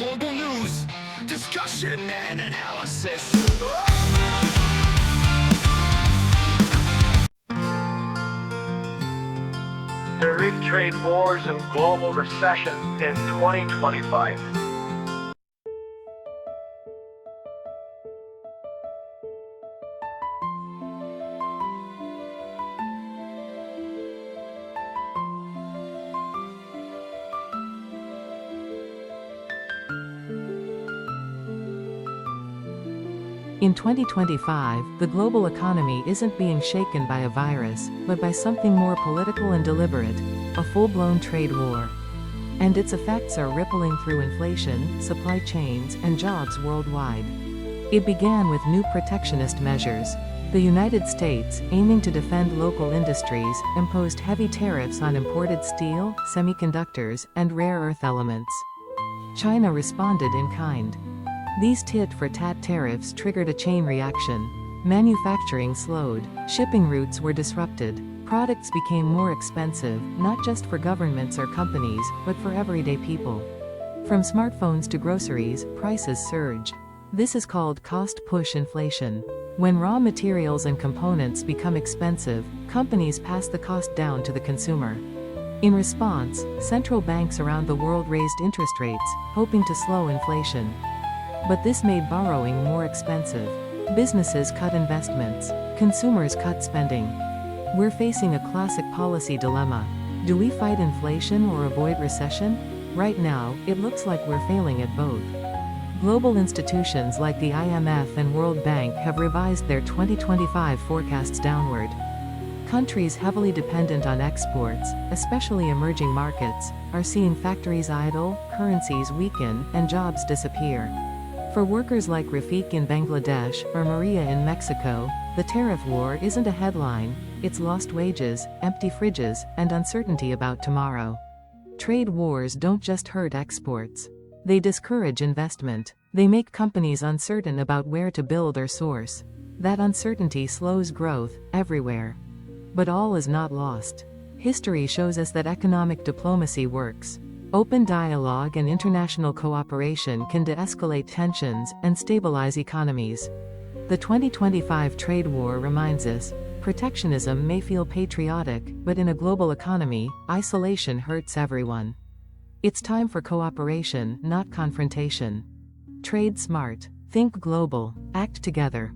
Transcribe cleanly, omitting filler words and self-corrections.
Global news, discussion and analysis. Tariff trade wars and global recession in 2025. In 2025, the global economy isn't being shaken by a virus, but by something more political and deliberate, a full-blown trade war. And its effects are rippling through inflation, supply chains, and jobs worldwide. It began with new protectionist measures. The United States, aiming to defend local industries, imposed heavy tariffs on imported steel, semiconductors, and rare earth elements. China responded in kind. These tit-for-tat tariffs triggered a chain reaction. Manufacturing slowed, shipping routes were disrupted, products became more expensive, not just for governments or companies, but for everyday people. From smartphones to groceries, prices surge. This is called cost-push inflation. When raw materials and components become expensive, companies pass the cost down to the consumer. In response, central banks around the world raised interest rates, hoping to slow inflation. But this made borrowing more expensive. Businesses cut investments. Consumers cut spending. We're facing a classic policy dilemma. Do we fight inflation or avoid recession? Right now, it looks like we're failing at both. Global institutions like the IMF and World Bank have revised their 2025 forecasts downward. Countries heavily dependent on exports, especially emerging markets, are seeing factories idle, currencies weaken, and jobs disappear. For workers like Rafiq in Bangladesh or Maria in Mexico, the tariff war isn't a headline, it's lost wages, empty fridges, and uncertainty about tomorrow. Trade wars don't just hurt exports. They discourage investment. They make companies uncertain about where to build or source. That uncertainty slows growth, everywhere. But all is not lost. History shows us that economic diplomacy works. Open dialogue and international cooperation can de-escalate tensions and stabilize economies. The 2025 trade war reminds us, protectionism may feel patriotic, but in a global economy, isolation hurts everyone. It's time for cooperation, not confrontation. Trade smart. Think global. Act together.